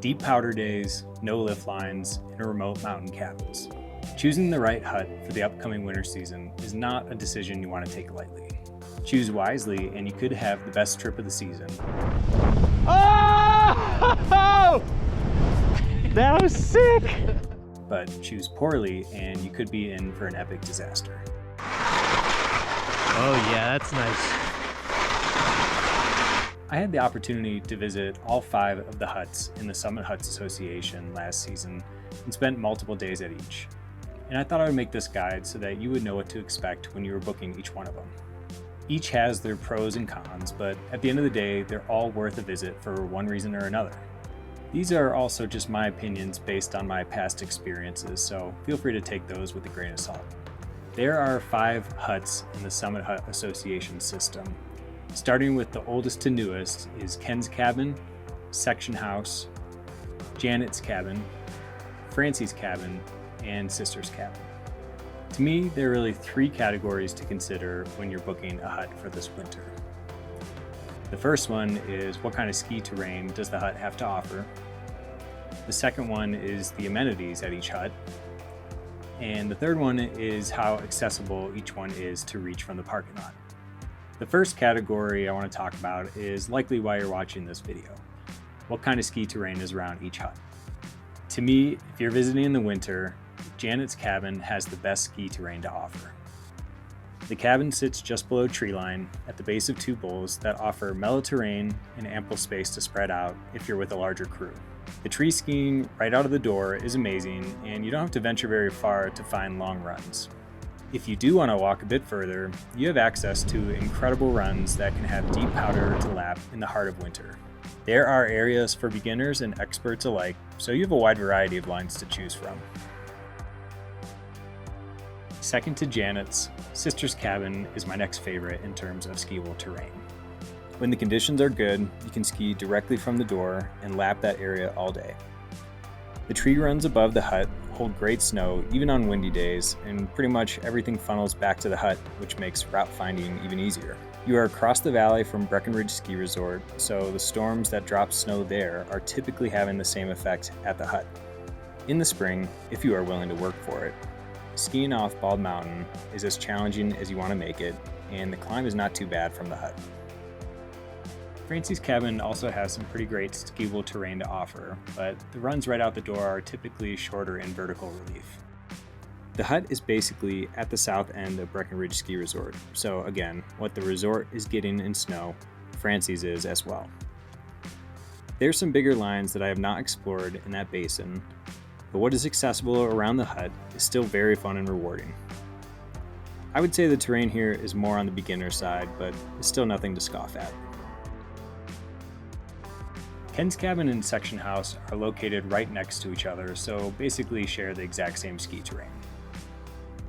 deep powder days, no lift lines, and remote mountain cabins. Choosing the right hut for the upcoming winter season is not a decision you want to take lightly. Choose wisely and you could have the best trip of the season. Oh! That was sick! But choose poorly and you could be in for an epic disaster. Oh yeah, that's nice. I had the opportunity to visit all 5 of the huts in the Summit Huts Association last season and spent multiple days at each. And I thought I would make this guide so that you would know what to expect when you were booking each one of them. Each has their pros and cons, but at the end of the day, they're all worth a visit for one reason or another. These are also just my opinions based on my past experiences, so feel free to take those with a grain of salt. There are 5 huts in the Summit Hut Association system. Starting with the oldest to newest is Ken's Cabin, Section House, Janet's Cabin, Francie's Cabin, and Sister's Cabin. To me, there are really 3 categories to consider when you're booking a hut for this winter. The first one is what kind of ski terrain does the hut have to offer? The second one is the amenities at each hut. And the third one is how accessible each one is to reach from the parking lot. The first category I want to talk about is likely why you're watching this video. What kind of ski terrain is around each hut? To me, if you're visiting in the winter, Janet's Cabin has the best ski terrain to offer. The cabin sits just below tree line at the base of 2 bowls that offer mellow terrain and ample space to spread out if you're with a larger crew. The tree skiing right out of the door is amazing, and you don't have to venture very far to find long runs. If you do want to walk a bit further, you have access to incredible runs that can have deep powder to lap in the heart of winter. There are areas for beginners and experts alike, so you have a wide variety of lines to choose from. Second to Janet's, Sister's Cabin is my next favorite in terms of skiable terrain. When the conditions are good, you can ski directly from the door and lap that area all day. The tree runs above the hut hold great snow even on windy days, and pretty much everything funnels back to the hut, which makes route finding even easier. You are across the valley from Breckenridge Ski Resort, so the storms that drop snow there are typically having the same effect at the hut. In the spring, if you are willing to work for it, skiing off Bald Mountain is as challenging as you want to make it, and the climb is not too bad from the hut. Francie's Cabin also has some pretty great skiable terrain to offer, but the runs right out the door are typically shorter in vertical relief. The hut is basically at the south end of Breckenridge Ski Resort, so again, what the resort is getting in snow, Francie's is as well. There's some bigger lines that I have not explored in that basin, but what is accessible around the hut is still very fun and rewarding. I would say the terrain here is more on the beginner side, but it's still nothing to scoff at. Ken's Cabin and Section House are located right next to each other, so basically share the exact same ski terrain.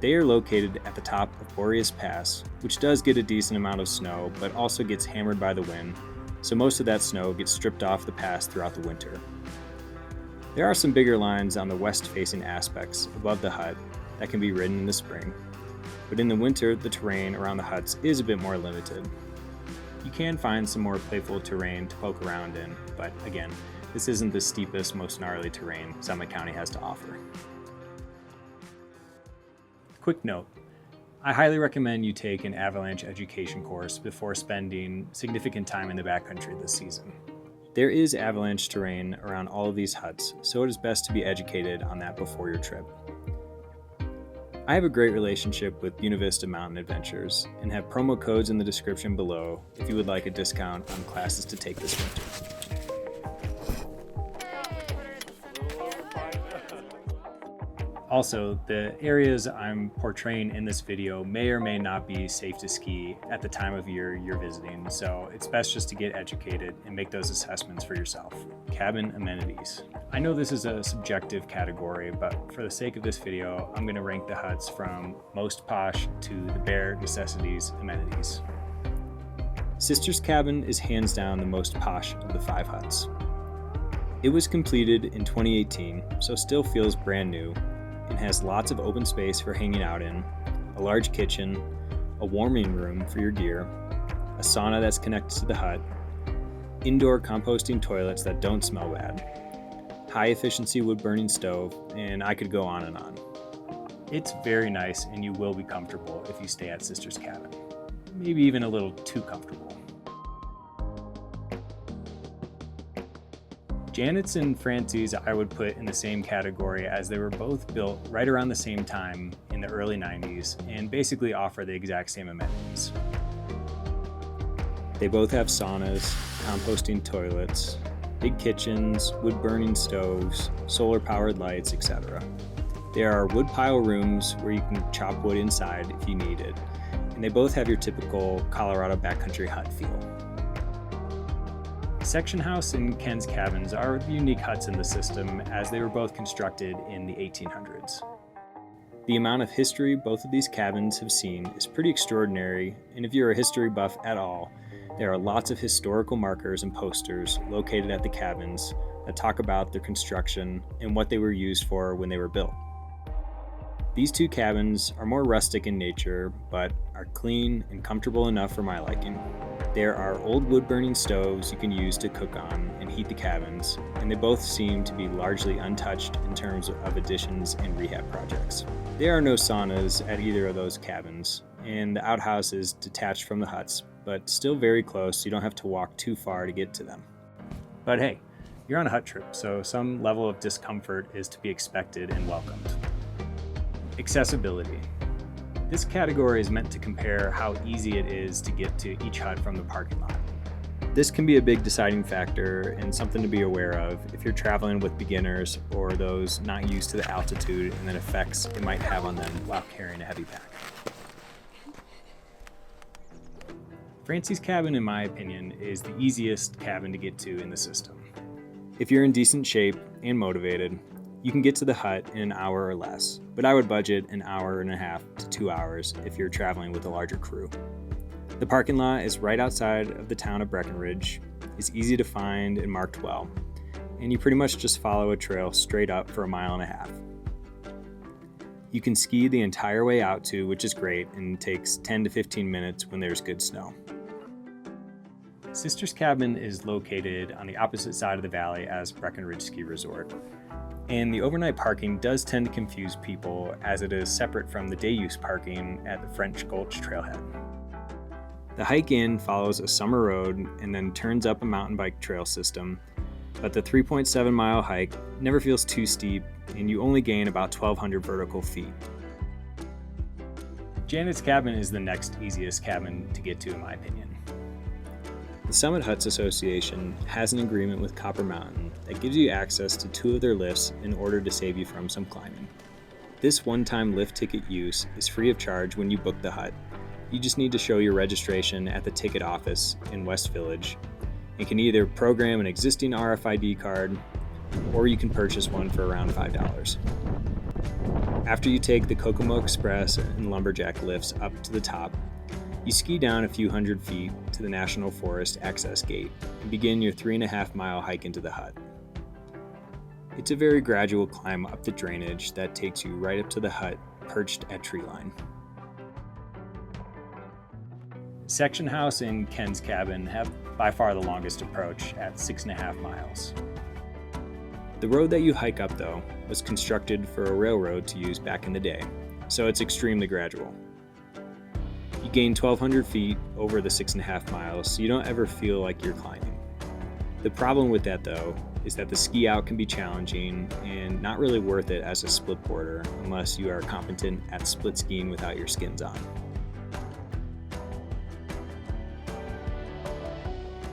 They are located at the top of Boreas Pass, which does get a decent amount of snow, but also gets hammered by the wind, so most of that snow gets stripped off the pass throughout the winter. There are some bigger lines on the west-facing aspects above the hut that can be ridden in the spring, but in the winter the terrain around the huts is a bit more limited. You can find some more playful terrain to poke around in, but again, this isn't the steepest, most gnarly terrain Summit County has to offer. Quick note, I highly recommend you take an Avalanche education course before spending significant time in the backcountry this season. There is avalanche terrain around all of these huts, so it is best to be educated on that before your trip. I have a great relationship with Buena Vista Mountain Adventures and have promo codes in the description below if you would like a discount on classes to take this winter. Also, the areas I'm portraying in this video may or may not be safe to ski at the time of year you're visiting, so it's best just to get educated and make those assessments for yourself. Cabin amenities. I know this is a subjective category, but for the sake of this video, I'm going to rank the huts from most posh to the bare necessities amenities. Sister's Cabin is hands down the most posh of the 5 huts. It was completed in 2018, so still feels brand new, and has lots of open space for hanging out in, a large kitchen, a warming room for your gear, a sauna that's connected to the hut, indoor composting toilets that don't smell bad, high efficiency wood burning stove, and I could go on and on. It's very nice and you will be comfortable if you stay at Sister's Cabin. Maybe even a little too comfortable. Janet's and Francie's I would put in the same category as they were both built right around the same time in the early 90s and basically offer the exact same amenities. They both have saunas, composting toilets, big kitchens, wood-burning stoves, solar-powered lights, etc. There are wood pile rooms where you can chop wood inside if you need it, and they both have your typical Colorado backcountry hut feel. Section House and Ken's Cabins are the unique huts in the system as they were both constructed in the 1800s. The amount of history both of these cabins have seen is pretty extraordinary, and if you're a history buff at all, there are lots of historical markers and posters located at the cabins that talk about their construction and what they were used for when they were built. These two cabins are more rustic in nature, but are clean and comfortable enough for my liking. There are old wood-burning stoves you can use to cook on and heat the cabins, and they both seem to be largely untouched in terms of additions and rehab projects. There are no saunas at either of those cabins, and the outhouse is detached from the huts, but still very close, so you don't have to walk too far to get to them. But hey, you're on a hut trip, so some level of discomfort is to be expected and welcomed. Accessibility. This category is meant to compare how easy it is to get to each hut from the parking lot. This can be a big deciding factor and something to be aware of if you're traveling with beginners or those not used to the altitude and the effects it might have on them while carrying a heavy pack. Francie's Cabin, in my opinion, is the easiest cabin to get to in the system. If you're in decent shape and motivated, you can get to the hut in an hour or less, but I would budget an hour and a half to 2 hours if you're traveling with a larger crew. The parking lot is right outside of the town of Breckenridge, is easy to find and marked well, and you pretty much just follow a trail straight up for 1.5 miles. You can ski the entire way out too, which is great and takes 10 to 15 minutes when there's good snow. Sister's Cabin is located on the opposite side of the valley as Breckenridge Ski Resort. And the overnight parking does tend to confuse people as it is separate from the day use parking at the French Gulch trailhead. The hike in follows a summer road and then turns up a mountain bike trail system, but the 3.7 mile hike never feels too steep and you only gain about 1,200 vertical feet. Janet's Cabin is the next easiest cabin to get to in my opinion. The Summit Huts Association has an agreement with Copper Mountain that gives you access to 2 of their lifts in order to save you from some climbing. This one-time lift ticket use is free of charge when you book the hut. You just need to show your registration at the ticket office in West Village and can either program an existing RFID card or you can purchase one for around $5. After you take the Kokomo Express and Lumberjack lifts up to the top, you ski down a few hundred feet to the National Forest access gate and begin your 3.5 mile hike into the hut. It's a very gradual climb up the drainage that takes you right up to the hut perched at tree line. Section House and Ken's Cabin have by far the longest approach at 6.5 miles. The road that you hike up though was constructed for a railroad to use back in the day, so it's extremely gradual. You gain 1,200 feet over the 6.5 miles, so you don't ever feel like you're climbing. The problem with that though is that the ski out can be challenging and not really worth it as a split boarder unless you are competent at split skiing without your skins on.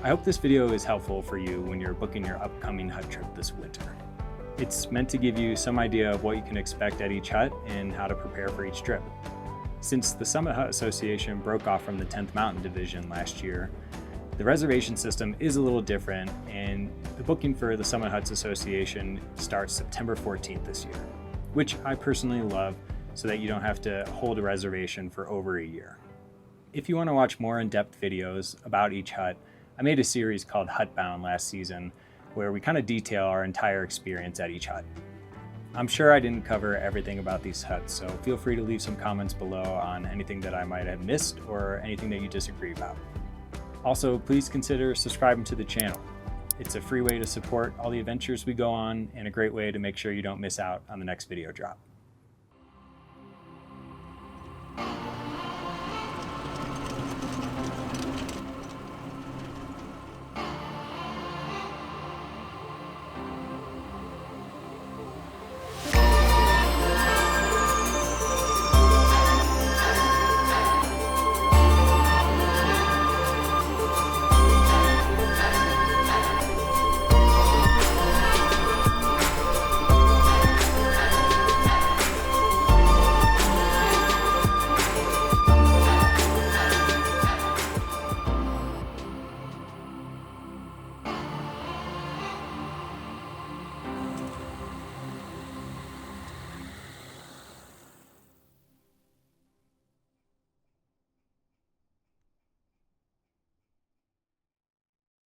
I hope this video is helpful for you when you're booking your upcoming hut trip this winter. It's meant to give you some idea of what you can expect at each hut and how to prepare for each trip. Since the Summit Hut Association broke off from the 10th Mountain Division last year, the reservation system is a little different, and the booking for the Summit Huts Association starts September 14th this year, which I personally love so that you don't have to hold a reservation for over a year. If you want to watch more in-depth videos about each hut, I made a series called Hutbound last season where we kind of detail our entire experience at each hut. I'm sure I didn't cover everything about these huts, so feel free to leave some comments below on anything that I might have missed or anything that you disagree about. Also, please consider subscribing to the channel. It's a free way to support all the adventures we go on and a great way to make sure you don't miss out on the next video drop.